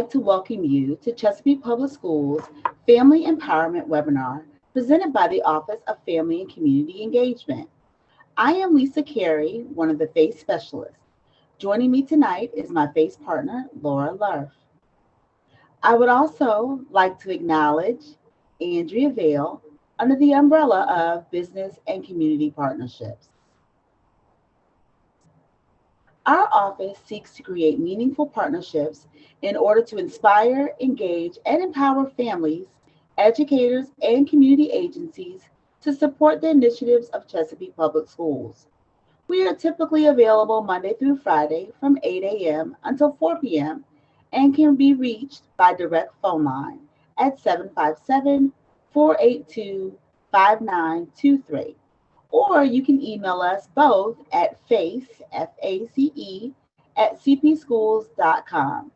like to welcome you to Chesapeake Public Schools Family Empowerment Webinar presented by the Office of Family and Community Engagement. I am Lisa Carey, one of the FACE specialists. Joining me tonight is my FACE partner, Laura Lurf. I would also like to acknowledge Andrea Vale under the umbrella of Business and Community Partnerships. Our office seeks to create meaningful partnerships in order to inspire, engage, and empower families, educators, and community agencies to support the initiatives of Chesapeake Public Schools. We are typically available Monday through Friday from 8 a.m. until 4 p.m. and can be reached by direct phone line at 757-482-5923. Or you can email us both at face, F-A-C-E, at cpschools.com.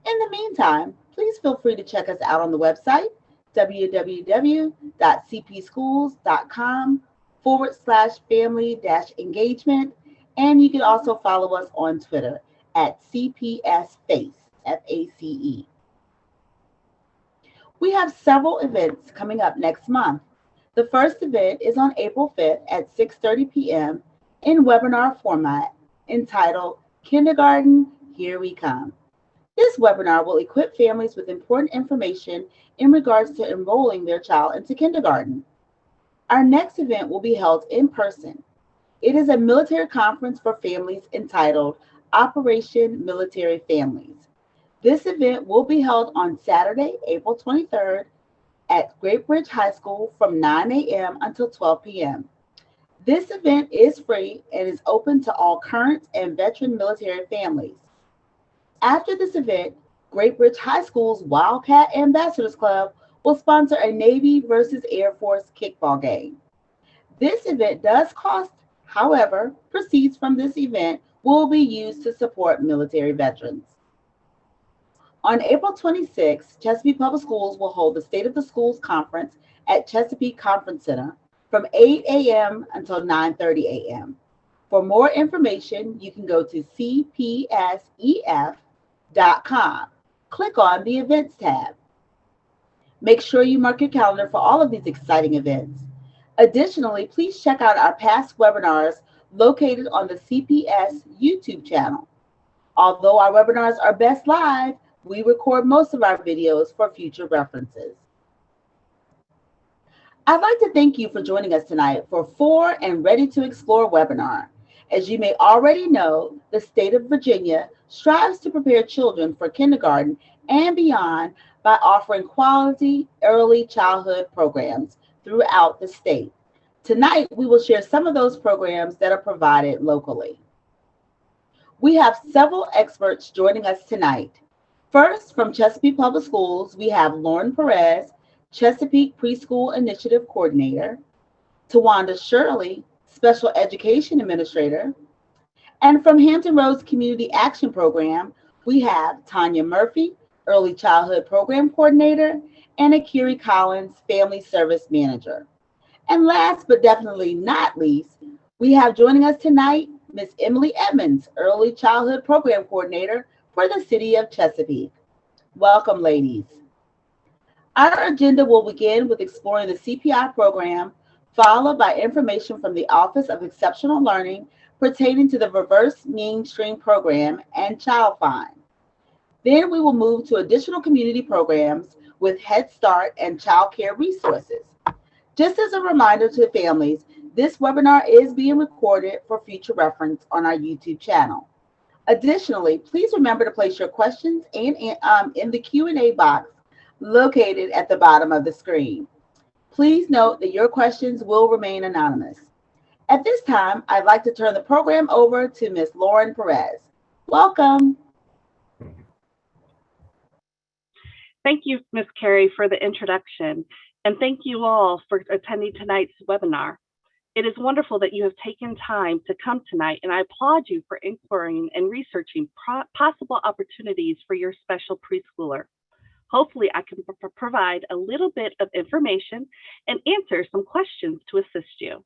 In the meantime, please feel free to check us out on the website, www.cpschools.com/family-engagement. And you can also follow us on Twitter at CPSFACE, F-A-C-E. We have several events coming up next month. The first event is on April 5th at 6:30 p.m. in webinar format entitled Kindergarten, Here We Come. This webinar will equip families with important information in regards to enrolling their child into kindergarten. Our next event will be held in person. It is a military conference for families entitled Operation Military Families. This event will be held on Saturday, April 23rd at Great Bridge High School from 9 a.m. until 12 p.m. This event is free and is open to all current and veteran military families. After this event, Great Bridge High School's Wildcat Ambassadors Club will sponsor a Navy versus Air Force kickball game. This event does cost, however, proceeds from this event will be used to support military veterans. On April 26th, Chesapeake Public Schools will hold the State of the Schools Conference at Chesapeake Conference Center from 8 a.m. until 9:30 a.m. For more information, you can go to cpsef.com. Click on the Events tab. Make sure you mark your calendar for all of these exciting events. Additionally, please check out our past webinars located on the CPS YouTube channel. Although our webinars are best live, we record most of our videos for future references. I'd like to thank you for joining us tonight for For and Ready to Explore webinar. As you may already know, the state of Virginia strives to prepare children for kindergarten and beyond by offering quality early childhood programs throughout the state. Tonight, we will share some of those programs that are provided locally. We have several experts joining us tonight. First, from Chesapeake Public Schools, we have Lauren Perez, Chesapeake Preschool Initiative Coordinator, Tawanda Shirley, Special Education Administrator, and from Hampton Roads Community Action Program, we have Tanya Murphy, Early Childhood Program Coordinator, and Akiri Collins, Family Service Manager. And last but definitely not least, we have joining us tonight Ms. Emily Edmonds, Early Childhood Program Coordinator for the City of Chesapeake. Welcome, ladies. Our agenda will begin with exploring the CPI program, followed by information from the Office of Exceptional Learning pertaining to the Reverse Mainstream Program and Child Find. Then we will move to additional community programs with Head Start and child care resources. Just as a reminder to families, this webinar is being recorded for future reference on our YouTube channel. Additionally, please remember to place your questions in the Q&A box located at the bottom of the screen. Please note that your questions will remain anonymous. At this time, I'd like to turn the program over to Ms. Lauren Perez. Welcome. Thank you, Ms. Carey, for the introduction, and thank you all for attending tonight's webinar. It is wonderful that you have taken time to come tonight, and I applaud you for inquiring and researching possible opportunities for your special preschooler. Hopefully, I can provide a little bit of information and answer some questions to assist you.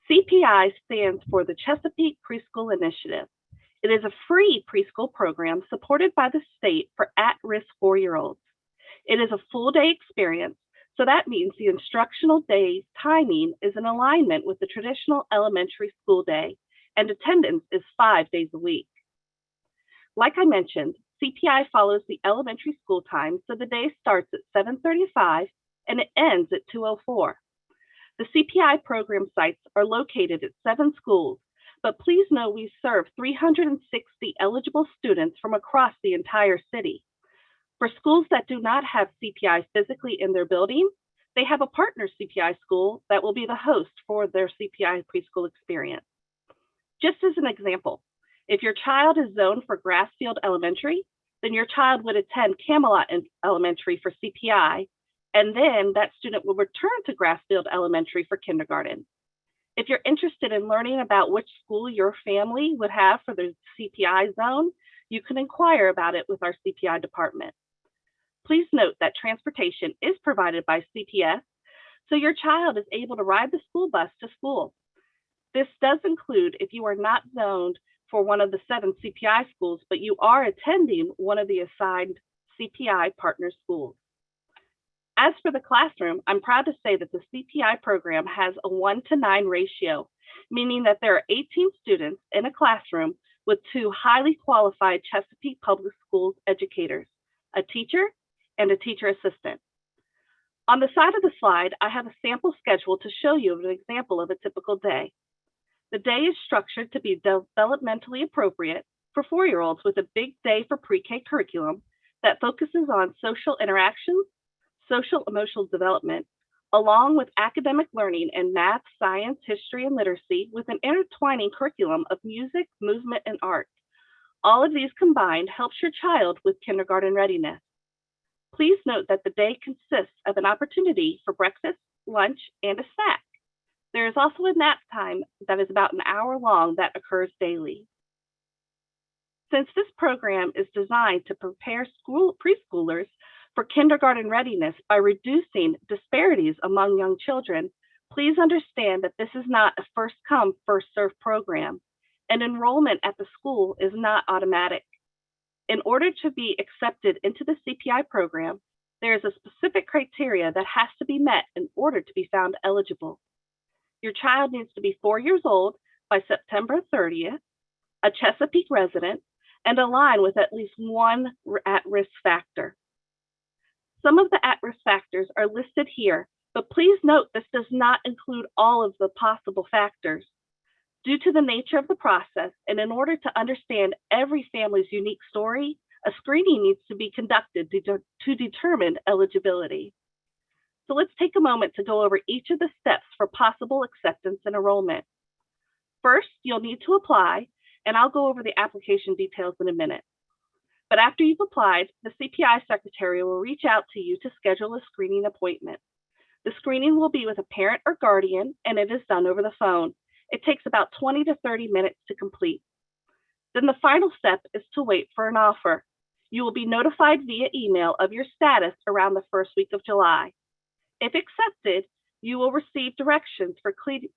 CPI stands for the Chesapeake Preschool Initiative. It is a free preschool program supported by the state for at-risk 4-year-olds. It is a full-day experience, so that means the instructional day timing is in alignment with the traditional elementary school day, and attendance is 5 days a week. Like I mentioned, CPI follows the elementary school time, so the day starts at 7:35 and it ends at 2:04. The CPI program sites are located at 7 schools, but please know we serve 360 eligible students from across the entire city. For schools that do not have CPI physically in their building, they have a partner CPI school that will be the host for their CPI preschool experience. Just as an example, if your child is zoned for Grassfield Elementary, then your child would attend Camelot Elementary for CPI, and then that student will return to Grassfield Elementary for kindergarten. If you're interested in learning about which school your family would have for their CPI zone, you can inquire about it with our CPI department. Please note that transportation is provided by CPS, so your child is able to ride the school bus to school. This does include if you are not zoned for one of the 7 CPI schools, but you are attending one of the assigned CPI partner schools. As for the classroom, I'm proud to say that the CPI program has a 1-to-9 ratio, meaning that there are 18 students in a classroom with 2 highly qualified Chesapeake Public Schools educators, a teacher and a teacher assistant. On the side of the slide, I have a sample schedule to show you an example of a typical day. The day is structured to be developmentally appropriate for 4-year-olds with a big day for pre-K curriculum that focuses on social interactions, social emotional development, along with academic learning in math, science, history, and literacy with an intertwining curriculum of music, movement, and art. All of these combined helps your child with kindergarten readiness. Please note that the day consists of an opportunity for breakfast, lunch, and a snack. There is also a nap time that is about an hour long that occurs daily. Since this program is designed to prepare preschoolers for kindergarten readiness by reducing disparities among young children, please understand that this is not a first-come, first-served program, and enrollment at the school is not automatic. In order to be accepted into the CPI program, there is a specific criteria that has to be met in order to be found eligible. Your child needs to be 4 years old by September 30th, a Chesapeake resident, and align with at least one at-risk factor. Some of the at-risk factors are listed here, but please note this does not include all of the possible factors. Due to the nature of the process, and in order to understand every family's unique story, a screening needs to be conducted to determine eligibility. So let's take a moment to go over each of the steps for possible acceptance and enrollment. First, you'll need to apply, and I'll go over the application details in a minute. But after you've applied, the CPI secretary will reach out to you to schedule a screening appointment. The screening will be with a parent or guardian, and it is done over the phone. It takes about 20 to 30 minutes to complete. Then the final step is to wait for an offer. You will be notified via email of your status around the first week of July. If accepted, you will receive directions for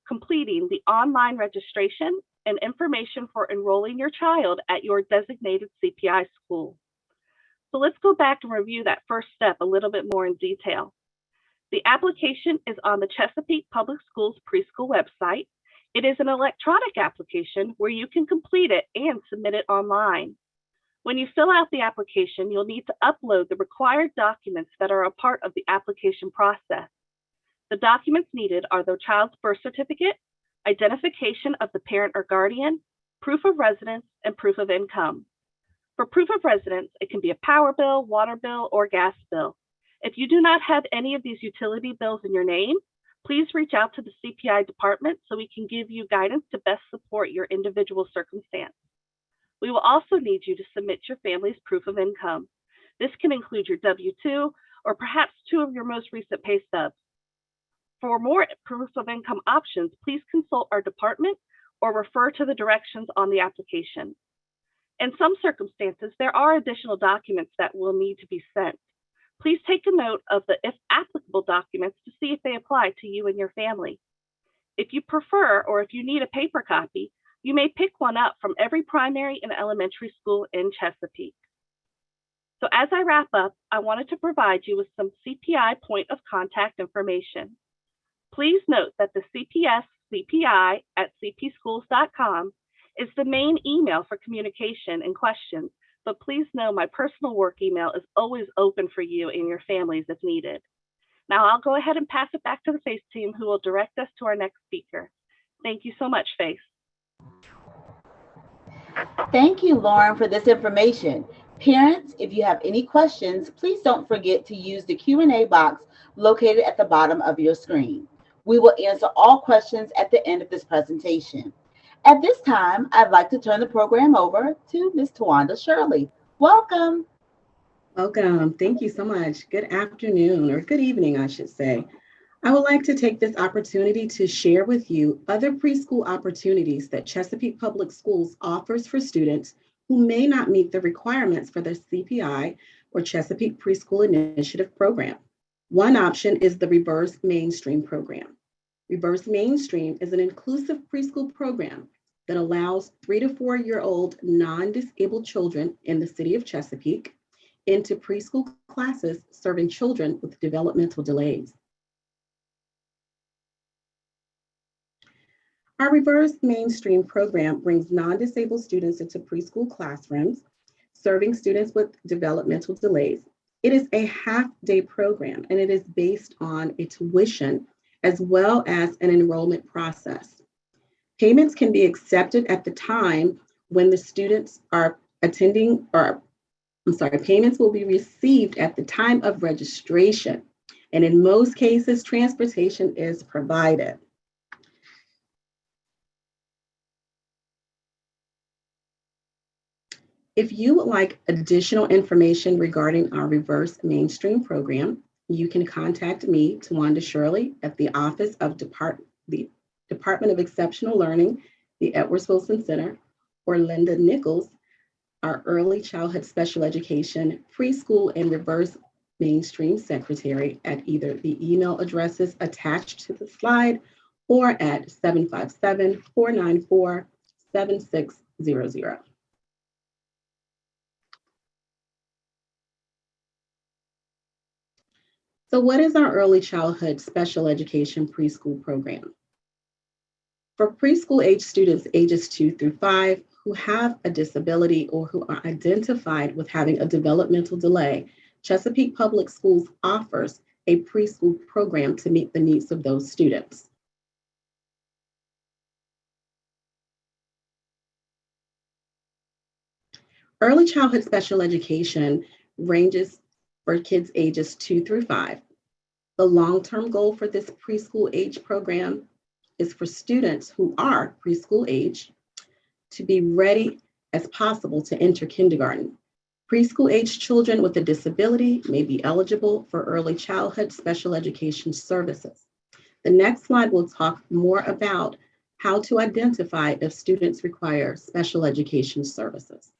completing the online registration and information for enrolling your child at your designated CPI school. So let's go back and review that first step a little bit more in detail. The application is on the Chesapeake Public Schools preschool website. It is an electronic application where you can complete it and submit it online. When you fill out the application, you'll need to upload the required documents that are a part of the application process. The documents needed are the child's birth certificate, identification of the parent or guardian, proof of residence, and proof of income. For proof of residence, it can be a power bill, water bill, or gas bill. If you do not have any of these utility bills in your name, please reach out to the CPI department so we can give you guidance to best support your individual circumstance. We will also need you to submit your family's proof of income. This can include your W-2 or perhaps 2 of your most recent pay stubs. For more proof of income options, please consult our department or refer to the directions on the application. In some circumstances, there are additional documents that will need to be sent. Please take a note of the if applicable documents to see if they apply to you and your family. If you prefer, or if you need a paper copy, You may pick one up from every primary and elementary school in Chesapeake. So as I wrap up, I wanted to provide you with some CPI point of contact information. Please note that the CPS CPI at cpschools.com is the main email for communication and questions, but please know my personal work email is always open for you and your families if needed. Now I'll go ahead and pass it back to the FACE team who will direct us to our next speaker. Thank you so much, FACE. Thank you, Lauren, for this information. Parents, if you have any questions, please don't forget to use the Q&A box located at the bottom of your screen. We will answer all questions at the end of this presentation. At this time, I'd like to turn the program over to Ms. Tawanda Shirley. Welcome. Welcome. Thank you so much. Good afternoon, or good evening, I should say. I would like to take this opportunity to share with you other preschool opportunities that Chesapeake Public Schools offers for students who may not meet the requirements for the CPI or Chesapeake Preschool Initiative program. One option is the Reverse Mainstream program. Reverse Mainstream is an inclusive preschool program that allows 3 to 4-year-old non-disabled children in the city of Chesapeake into preschool classes serving children with developmental delays. Our Reverse Mainstream program brings non-disabled students into preschool classrooms, serving students with developmental delays. It is a half-day program, and it is based on a tuition as well as an enrollment process. Payments can be accepted at the time when the students are attending, payments will be received at the time of registration. And in most cases, transportation is provided. If you would like additional information regarding our Reverse Mainstream program, you can contact me, Tawanda Shirley, at the Office of the Department of Exceptional Learning, the Edwards Wilson Center, or Linda Nichols, our Early Childhood Special Education, Preschool, and Reverse Mainstream Secretary, at either the email addresses attached to the slide or at 757-494-7600. So what is our Early Childhood Special Education Preschool program? For preschool age students ages 2 through 5 who have a disability or who are identified with having a developmental delay, Chesapeake Public Schools offers a preschool program to meet the needs of those students. Early childhood special education ranges for kids ages 2 through 5. The long-term goal for this preschool age program is for students who are preschool age to be ready as possible to enter kindergarten. Preschool age children with a disability may be eligible for early childhood special education services. The next slide will talk more about how to identify if students require special education services.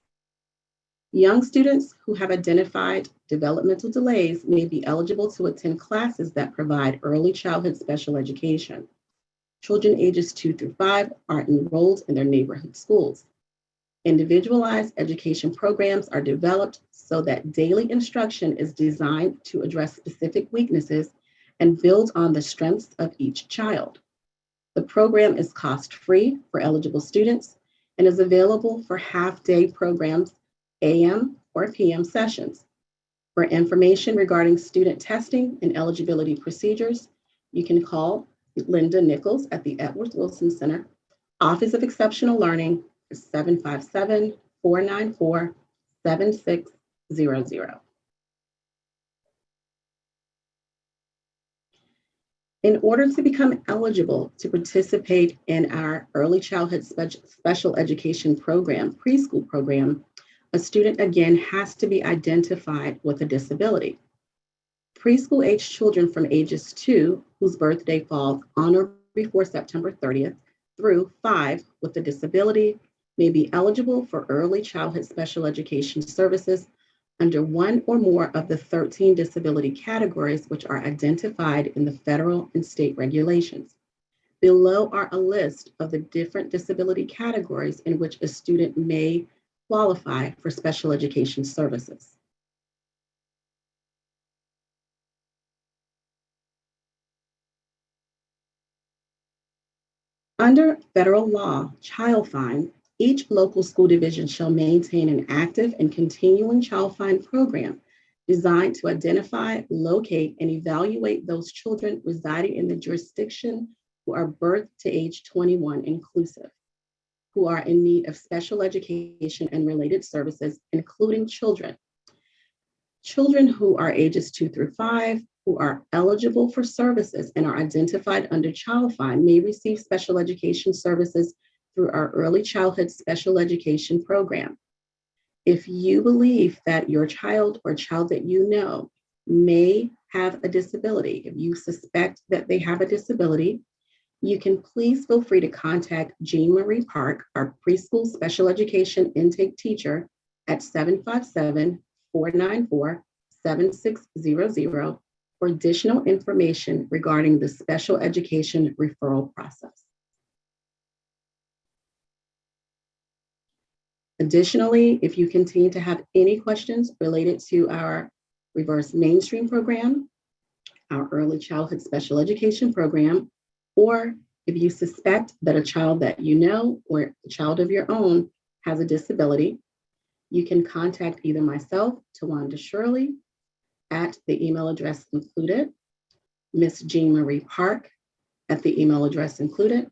Young students who have identified developmental delays may be eligible to attend classes that provide early childhood special education. Children ages 2 through 5 are enrolled in their neighborhood schools. Individualized education programs are developed so that daily instruction is designed to address specific weaknesses and build on the strengths of each child. The program is cost-free for eligible students and is available for half-day programs, AM or PM sessions. For information regarding student testing and eligibility procedures, you can call Linda Nichols at the Edwards Wilson Center, Office of Exceptional Learning, 757-494-7600. In order to become eligible to participate in our Early Childhood Special Education program, preschool program, a student again has to be identified with a disability. Preschool age children from ages 2 whose birthday falls on or before September 30th through 5 with a disability may be eligible for early childhood special education services under one or more of the 13 disability categories which are identified in the federal and state regulations. Below are a list of the different disability categories in which a student may qualify for special education services. Under federal law, child fine, each local school division shall maintain an active and continuing child fine program designed to identify, locate, and evaluate those children residing in the jurisdiction who are birth to age 21 inclusive, who are in need of special education and related services, including children who are ages 2 through 5, who are eligible for services and are identified under child fine may receive special education services through our early childhood special education program. If you believe that your child or child that you know may have a disability, if you suspect that they have a disability, you can please feel free to contact Jean Marie Park, our preschool special education intake teacher at 757-494-7600 for additional information regarding the special education referral process. Additionally, if you continue to have any questions related to our reverse mainstream program, our early childhood special education program, or if you suspect that a child that you know or a child of your own has a disability, you can contact either myself, Tawanda Shirley, at the email address included, Miss Jean Marie Park at the email address included,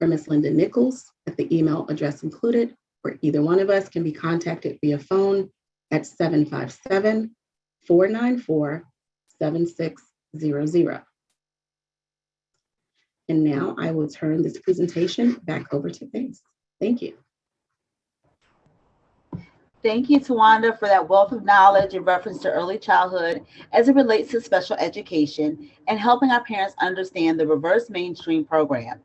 or Miss Linda Nichols at the email address included, or either one of us can be contacted via phone at 757-494-7600. And now I will turn this presentation back over to Faith. Thank you. Thank you, Tawanda, for that wealth of knowledge in reference to early childhood as it relates to special education and helping our parents understand the reverse mainstream program.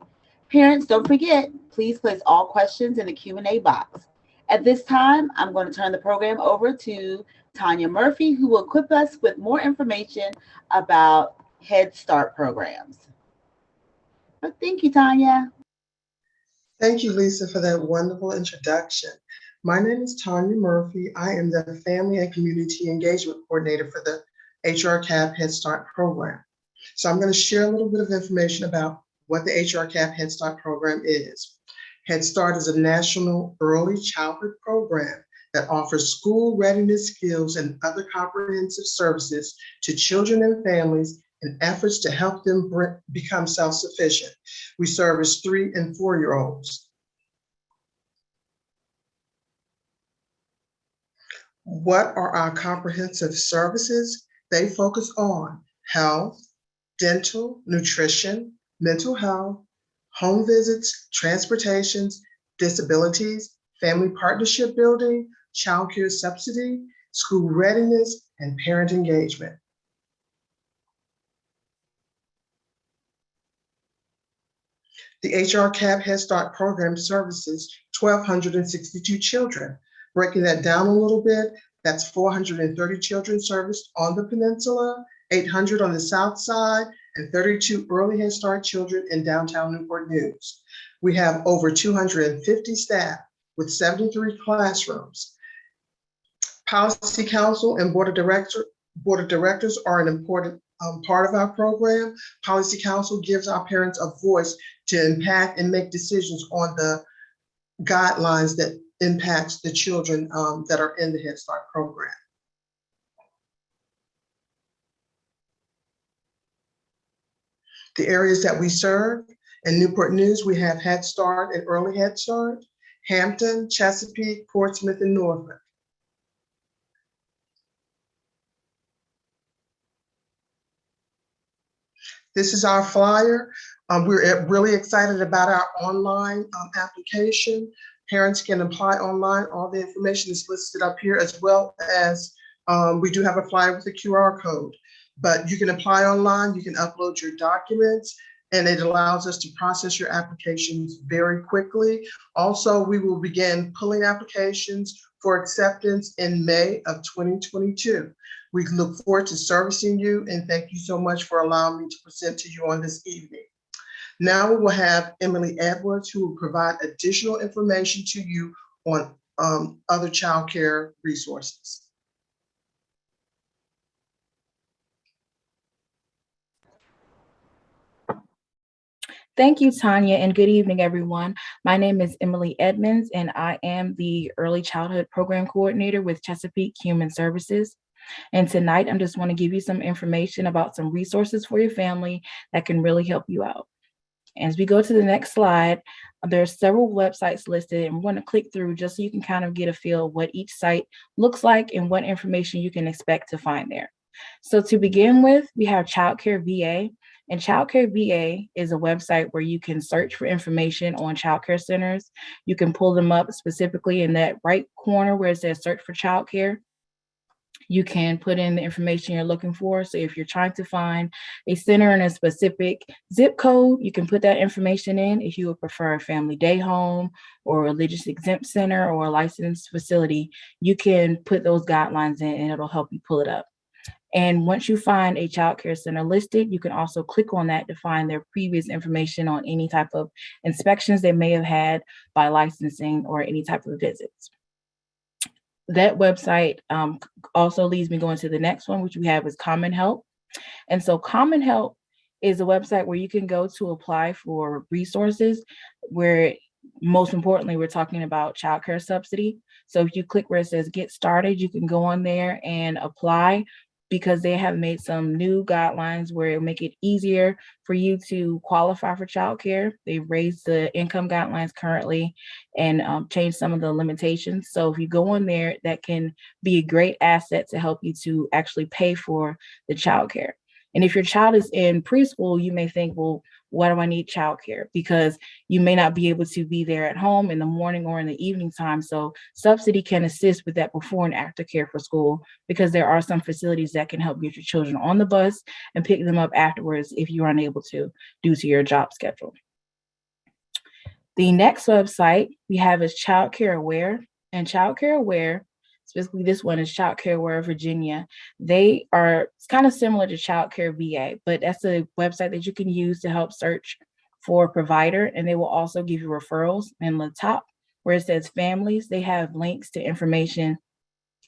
Parents, don't forget, please place all questions in the Q&A box. At this time, I'm going to turn the program over to Tanya Murphy, who will equip us with more information about Head Start programs. Thank you, Tanya. Thank you, Lisa, for that wonderful introduction. My name is Tanya Murphy. I am the Family and Community Engagement Coordinator for the HRCAP Head Start program. So I'm going to share a little bit of information about what the HRCAP Head Start program is. Head Start is a national early childhood program that offers school readiness skills and other comprehensive services to children and families in efforts to help them become self-sufficient. We service 3- and 4-year-olds. What are our comprehensive services? They focus on health, dental, nutrition, mental health, home visits, transportations, disabilities, family partnership building, child care subsidy, school readiness, and parent engagement. The HRCAP Head Start program services 1,262 children. Breaking that down a little bit, that's 430 children serviced on the peninsula, 800 on the south side, and 32 early Head Start children in downtown Newport News. We have over 250 staff with 73 classrooms. Policy Council and Board of Directors are an important part of our program. Policy Council gives our parents a voice to impact and make decisions on the guidelines that impacts the children that are in the Head Start program. The areas that we serve: in Newport News, we have Head Start and Early Head Start, Hampton, Chesapeake, Portsmouth, and Norfolk. This is our flyer. We're really excited about our online application. Parents can apply online. All the information is listed up here, as well as we do have a flyer with a QR code. But you can apply online, you can upload your documents, and it allows us to process your applications very quickly. Also, we will begin pulling applications for acceptance in May of 2022. We look forward to servicing you, and thank you so much for allowing me to present to you on this evening. Now we will have Emily Edwards, who will provide additional information to you on other child care resources. Thank you, Tanya, and good evening, everyone. My name is Emily Edmonds, and I am the Early Childhood Program Coordinator with Chesapeake Human Services. And tonight, I just want to give you some information about some resources for your family that can really help you out. As we go to the next slide, there are several websites listed, and we're going to click through just so you can kind of get a feel of what each site looks like and what information you can expect to find there. So to begin with, we have Child Care VA. And Child Care VA is a website where you can search for information on child care centers. You can pull them up specifically in that right corner where it says search for child care. You can put in the information you're looking for. So if you're trying to find a center in a specific zip code, you can put that information in. If you would prefer a family day home or a religious exempt center or a licensed facility, you can put those guidelines in and it'll help you pull it up. And once you find a child care center listed, you can also click on that to find their previous information on any type of inspections they may have had by licensing or any type of visits. That website also leads me going to the next one, which we have is Common Help. And so Common Help is a website where you can go to apply for resources where most importantly, we're talking about child care subsidy. So if you click where it says get started, you can go on there and apply because they have made some new guidelines where it'll make it easier for you to qualify for childcare. They've raised the income guidelines currently and changed some of the limitations. So if you go on there, that can be a great asset to help you to actually pay for the childcare. And if your child is in preschool, you may think, well, why do I need childcare? Because you may not be able to be there at home in the morning or in the evening time. So subsidy can assist with that before and after care for school, because there are some facilities that can help get your children on the bus and pick them up afterwards if you're unable to due to your job schedule. The next website we have is Child Care Aware, and Child Care Aware, specifically this one is Child Care Aware Virginia. They are kind of similar to Child Care VA, but that's a website that you can use to help search for a provider, and they will also give you referrals. And on the top where it says families, they have links to information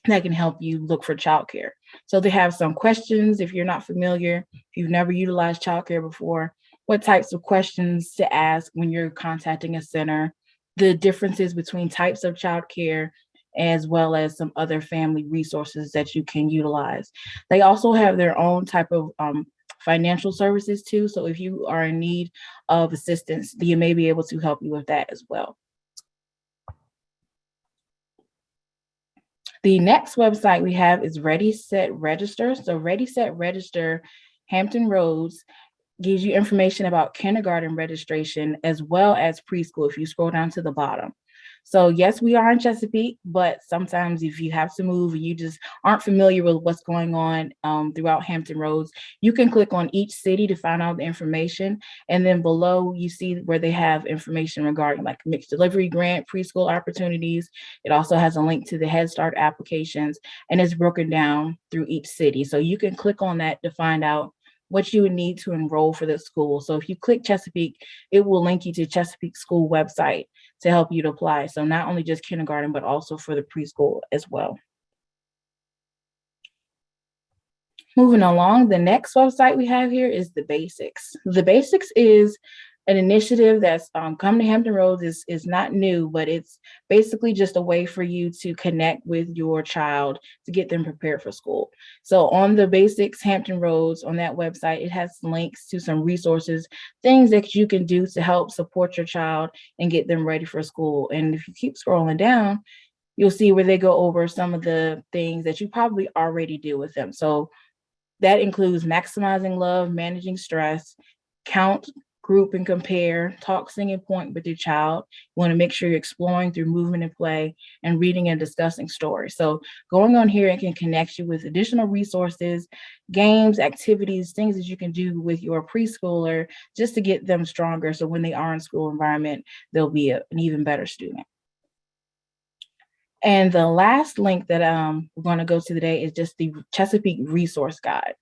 that can help you look for childcare. So they have some questions if you're not familiar, if you've never utilized childcare before, what types of questions to ask when you're contacting a center, the differences between types of childcare, as well as some other family resources that you can utilize. They also have their own type of financial services too. So if you are in need of assistance, you may be able to help you with that as well. The next website we have is Ready, Set, Register. So Ready, Set, Register, Hampton Roads gives you information about kindergarten registration as well as preschool if you scroll down to the bottom. So yes, we are in Chesapeake, but sometimes if you have to move and you just aren't familiar with what's going on throughout Hampton Roads, you can click on each city to find out the information. And then below you see where they have information regarding like mixed delivery grant, preschool opportunities. It also has a link to the Head Start applications, and it's broken down through each city. So you can click on that to find out what you would need to enroll for the school. So if you click Chesapeake, it will link you to Chesapeake school website to help you to apply. So not only just kindergarten, but also for the preschool as well. Moving along, the next website we have here is The Basics. The Basics is an initiative that's come to Hampton Roads, is not new, but it's basically just a way for you to connect with your child to get them prepared for school. So on The Basics Hampton Roads, on that website, it has links to some resources, things that you can do to help support your child and get them ready for school. And if you keep scrolling down, you'll see where they go over some of the things that you probably already do with them. So that includes maximizing love, managing stress, count, group and compare, talk, sing, and point with your child. You want to make sure you're exploring through movement and play and reading and discussing stories. So going on here, it can connect you with additional resources, games, activities, things that you can do with your preschooler just to get them stronger. So when they are in school environment, they'll be an even better student. And the last link that we're going to go to today is just the Chesapeake Resource Guide.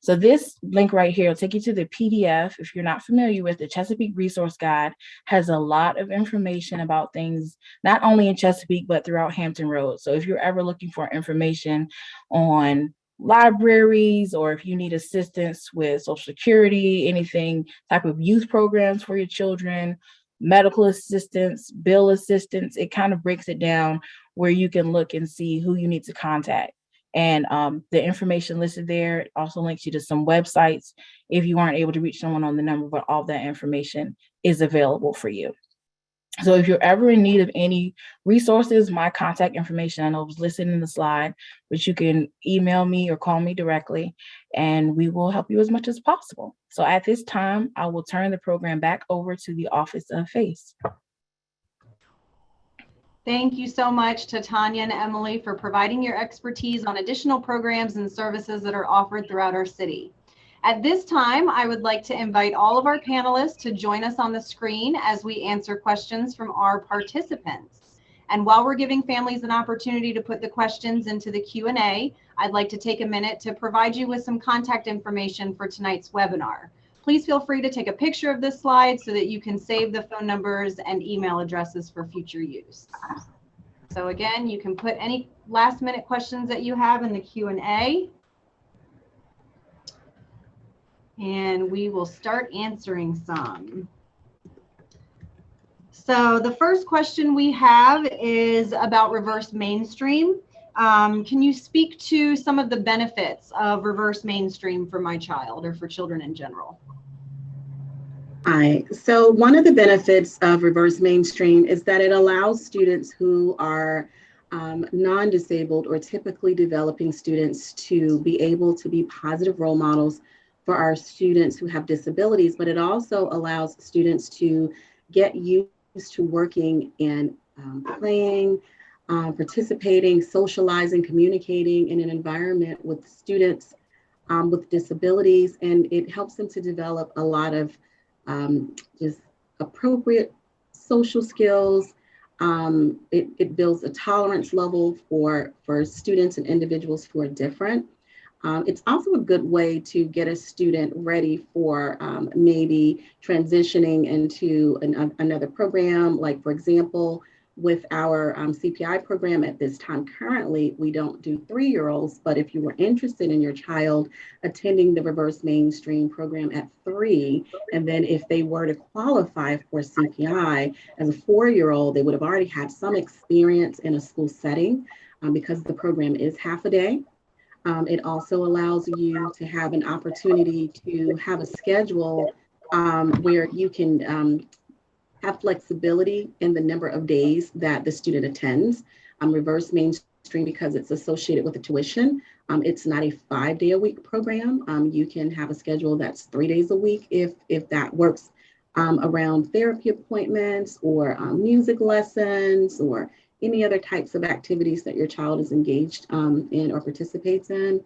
So this link right here will take you to the PDF. If you're not familiar with the Chesapeake Resource Guide, has a lot of information about things, not only in Chesapeake, but throughout Hampton Roads. So if you're ever looking for information on libraries, or if you need assistance with Social Security, anything type of youth programs for your children, medical assistance, bill assistance, it kind of breaks it down where you can look and see who you need to contact. And the information listed there also links you to some websites if you aren't able to reach someone on the number, but all that information is available for you. So if you're ever in need of any resources, my contact information, I know it was listed in the slide, but you can email me or call me directly, and we will help you as much as possible. So at this time, I will turn the program back over to the Office of FACE. Thank you so much to Tanya and Emily for providing your expertise on additional programs and services that are offered throughout our city. At this time, I would like to invite all of our panelists to join us on the screen as we answer questions from our participants. And while we're giving families an opportunity to put the questions into the Q&A, I'd like to take a minute to provide you with some contact information for tonight's webinar. Please feel free to take a picture of this slide so that you can save the phone numbers and email addresses for future use. So again, you can put any last minute questions that you have in the Q&A. And we will start answering some. So the first question we have is about reverse mainstream. Can you speak to some of the benefits of reverse mainstream for my child or for children in general? Hi. So one of the benefits of reverse mainstream is that it allows students who are non-disabled or typically developing students to be able to be positive role models for our students who have disabilities, but it also allows students to get used to working and playing, participating, socializing, communicating in an environment with students with disabilities, and it helps them to develop a lot of just appropriate social skills. It builds a tolerance level for students and individuals who are different. It's also a good way to get a student ready for maybe transitioning into another program. Like, for example, with our CPI program at this time, currently, we don't do 3-year-olds, but if you were interested in your child attending the reverse mainstream program at 3, and then if they were to qualify for CPI as a 4-year-old, they would have already had some experience in a school setting because the program is half a day. It also allows you to have an opportunity to have a schedule where you can have flexibility in the number of days that the student attends. Reverse mainstream, because it's associated with the tuition, it's not a 5-day-a-week program. You can have a schedule that's 3 days a week if that works around therapy appointments or music lessons or any other types of activities that your child is engaged in or participates in,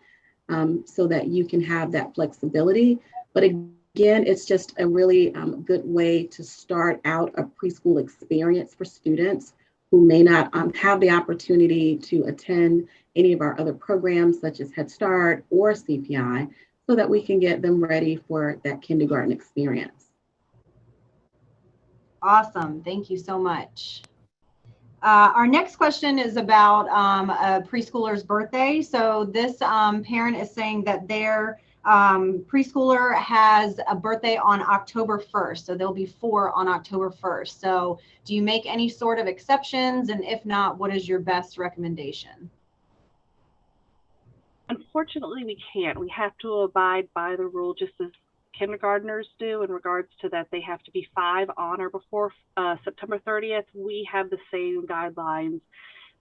so that you can have that flexibility. But again, it's just a really good way to start out a preschool experience for students who may not have the opportunity to attend any of our other programs such as Head Start or CPI, so that we can get them ready for that kindergarten experience. Awesome, thank you so much. Our next question is about a preschooler's birthday. So this parent is saying that their preschooler has a birthday on October 1st. So they'll be 4 on October 1st. So do you make any sort of exceptions? And if not, what is your best recommendation? Unfortunately, we can't. We have to abide by the rule just as kindergartners do in regards to that they have to be 5 on or before September 30th. We have the same guidelines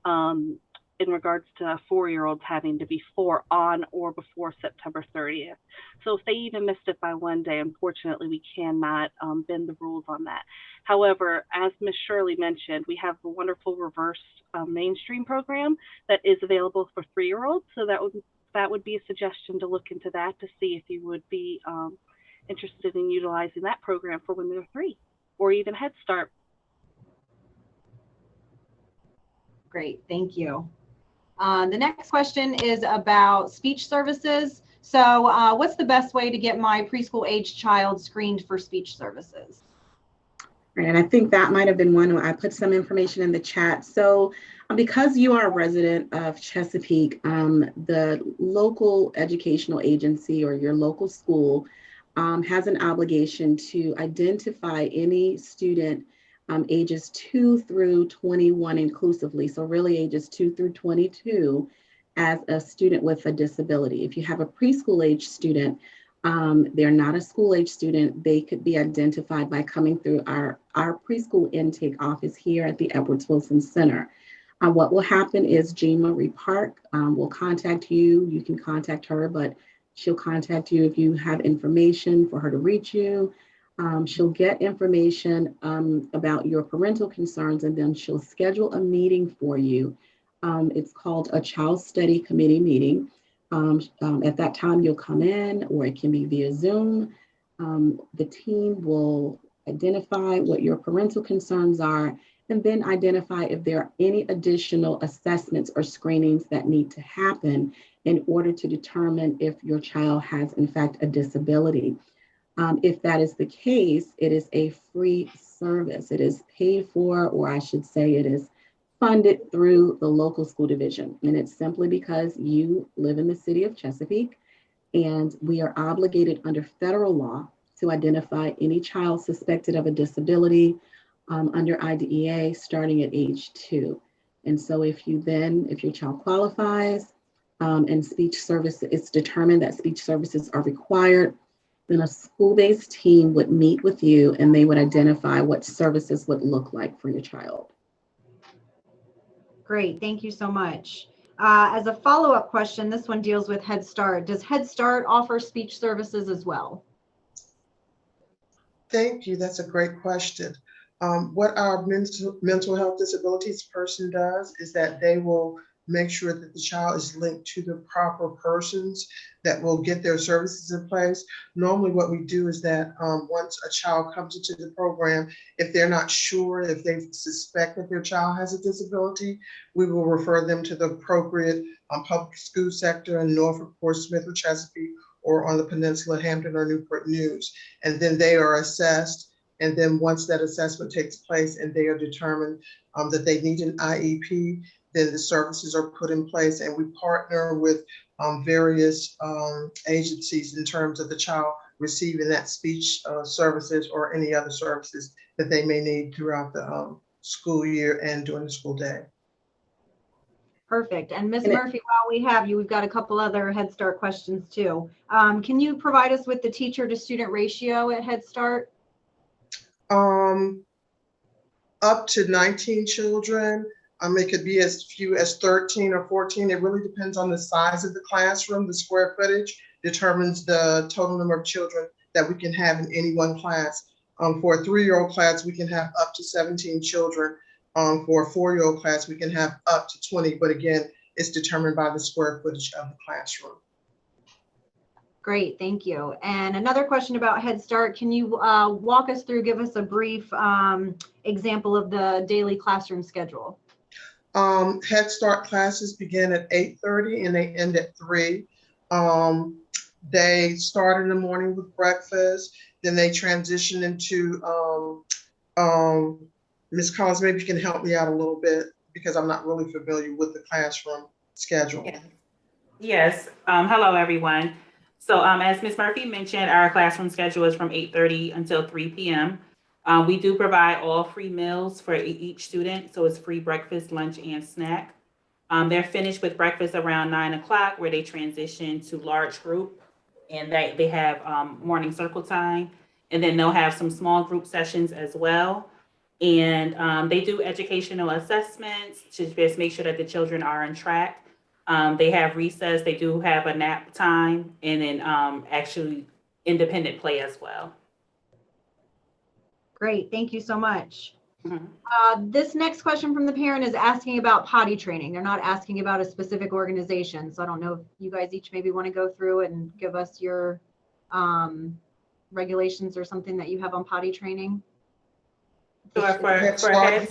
in regards to 4-year-olds having to be 4 on or before September 30th. So if they even missed it by 1 day, unfortunately, we cannot bend the rules on that. However, as Ms. Shirley mentioned, we have a wonderful reverse mainstream program that is available for 3-year-olds. So that would be a suggestion to look into that to see if you would be interested in utilizing that program for when they're 3, or even Head Start. Great, thank you. The next question is about speech services. So what's the best way to get my preschool age child screened for speech services? Right, and I think that might have been one where I put some information in the chat. So because you are a resident of Chesapeake, the local educational agency or your local school has an obligation to identify any student ages 2 through 21 inclusively, so really ages 2 through 22, as a student with a disability. If you have a preschool age student, they're not a school age student, they could be identified by coming through our preschool intake office here at the Edwards Wilson Center. What will happen is Jean Marie Park will contact you. You can contact her, but she'll contact you if you have information for her to reach you. She'll get information about your parental concerns, and then she'll schedule a meeting for you. It's called a Child Study Committee meeting. At that time, you'll come in, or it can be via Zoom. The team will identify what your parental concerns are, and then identify if there are any additional assessments or screenings that need to happen in order to determine if your child has, in fact, a disability. If that is the case, it is a free service. It is paid for, or I should say it is funded through the local school division. And it's simply because you live in the city of Chesapeake, and we are obligated under federal law to identify any child suspected of a disability under IDEA starting at age 2. And so if your child qualifies and speech service, it's determined that speech services are required, then a school-based team would meet with you and they would identify what services would look like for your child. Great, thank you so much. As a follow-up question, this one deals with Head Start. Does Head Start offer speech services as well? Thank you. That's a great question. What our mental health disabilities person does is that they will make sure that the child is linked to the proper persons that will get their services in place. Normally what we do is that once a child comes into the program, if they're not sure, if they suspect that their child has a disability, we will refer them to the appropriate public school sector in Norfolk, Fort Smith, or Chesapeake, or on the peninsula, Hampton or Newport News. And then they are assessed. And then once that assessment takes place and they are determined that they need an IEP, then the services are put in place, and we partner with various agencies in terms of the child receiving that speech services or any other services that they may need throughout the school year and during the school day. Perfect. And Ms. Murphy, while we have you, we've got a couple other Head Start questions too. Can you provide us with the teacher to student ratio at Head Start? Up to 19 children. It could be as few as 13 or 14. It really depends on the size of the classroom. The square footage determines the total number of children that we can have in any one class. For a 3-year-old class, we can have up to 17 children. For a 4-year-old class, we can have up to 20, but again, it's determined by the square footage of the classroom. Great, thank you. And another question about Head Start, can you walk us through, give us a brief example of the daily classroom schedule? Head Start classes begin at 8:30 and they end at 3. They start in the morning with breakfast, then they transition into, Ms. Collins, maybe you can help me out a little bit because I'm not really familiar with the classroom schedule. Yes. Hello, everyone. So as Ms. Murphy mentioned, our classroom schedule is from 8:30 until 3 p.m. We do provide all free meals for each student. So it's free breakfast, lunch, and snack. They're finished with breakfast around 9 o'clock, where they transition to large group, and they have morning circle time. And then they'll have some small group sessions as well. And they do educational assessments to just make sure that the children are on track. They have recess, they do have a nap time, and then actually independent play as well. Great, thank you so much. Mm-hmm. This next question from the parent is asking about potty training. They're not asking about a specific organization. So I don't know if you guys each maybe want to go through and give us your regulations or something that you have on potty training. So for Head Start,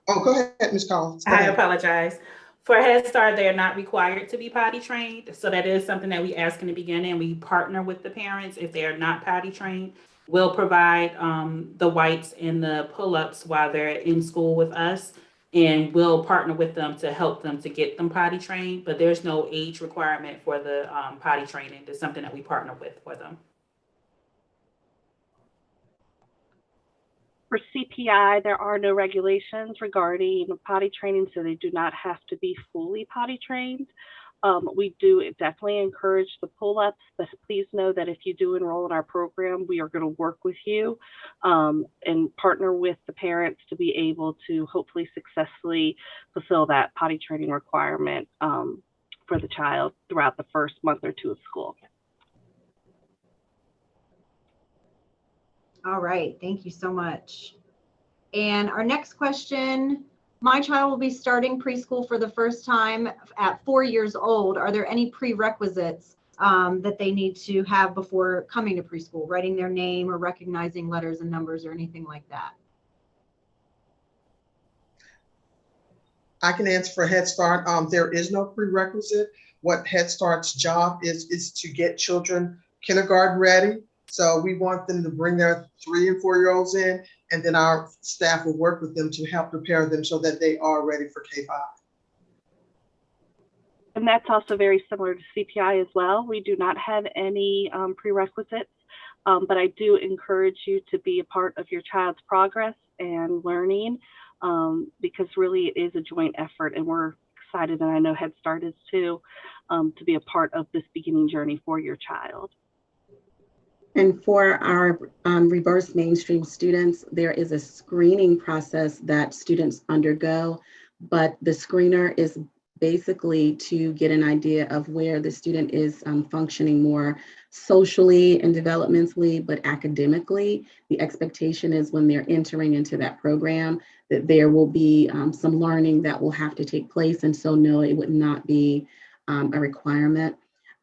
go ahead, Ms. Collins. I apologize. For Head Start, they're not required to be potty trained. So that is something that we ask in the beginning. We partner with the parents if they are not potty trained. We'll provide the wipes and the pull-ups while they're in school with us, and we'll partner with them to help them to get them potty trained. But there's no age requirement for the potty training. It's something that we partner with for them. For CPI, there are no regulations regarding potty training, so they do not have to be fully potty trained. We do definitely encourage the pull-ups, but please know that if you do enroll in our program, we are going to work with you and partner with the parents to be able to hopefully successfully fulfill that potty training requirement for the child throughout the first month or two of school. All right, thank you so much. And our next question, my child will be starting preschool for the first time at 4 years old. Are there any prerequisites that they need to have before coming to preschool, writing their name or recognizing letters and numbers or anything like that? I can answer for Head Start. There is no prerequisite. What Head Start's job is to get children kindergarten ready. So we want them to bring their 3 and 4 year olds in, and then our staff will work with them to help prepare them so that they are ready for K-5. And that's also very similar to CPI as well. We do not have any prerequisites, but I do encourage you to be a part of your child's progress and learning because really it is a joint effort, and we're excited, and I know Head Start is too, to be a part of this beginning journey for your child. And for our reverse mainstream students, there is a screening process that students undergo, but the screener is basically to get an idea of where the student is functioning more socially and developmentally, but academically. The expectation is when they're entering into that program that there will be some learning that will have to take place. And so no, it would not be a requirement.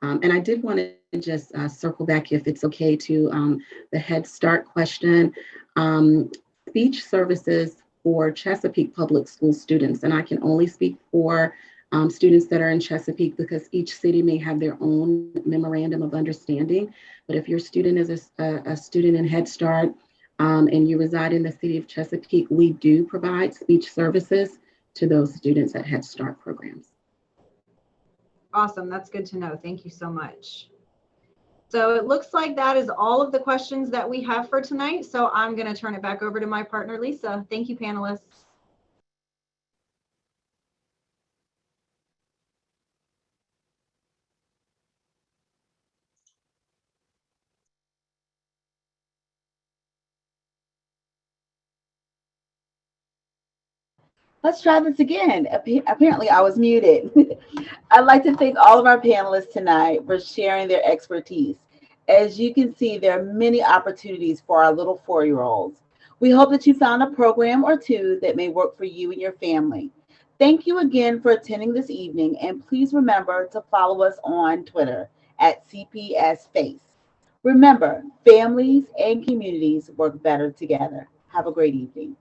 And I did want to just circle back, if it's okay, to the Head Start question. Speech services for Chesapeake Public School students, and I can only speak for students that are in Chesapeake because each city may have their own memorandum of understanding. But if your student is a student in Head Start and you reside in the city of Chesapeake, we do provide speech services to those students at Head Start programs. Awesome, that's good to know. Thank you so much. So it looks like that is all of the questions that we have for tonight. So I'm going to turn it back over to my partner, Lisa. Thank you, panelists. Let's try this again. Apparently, I was muted. I'd like to thank all of our panelists tonight for sharing their expertise. As you can see, there are many opportunities for our little 4-year-olds. We hope that you found a program or two that may work for you and your family. Thank you again for attending this evening, and please remember to follow us on Twitter at CPSFace. Remember, families and communities work better together. Have a great evening.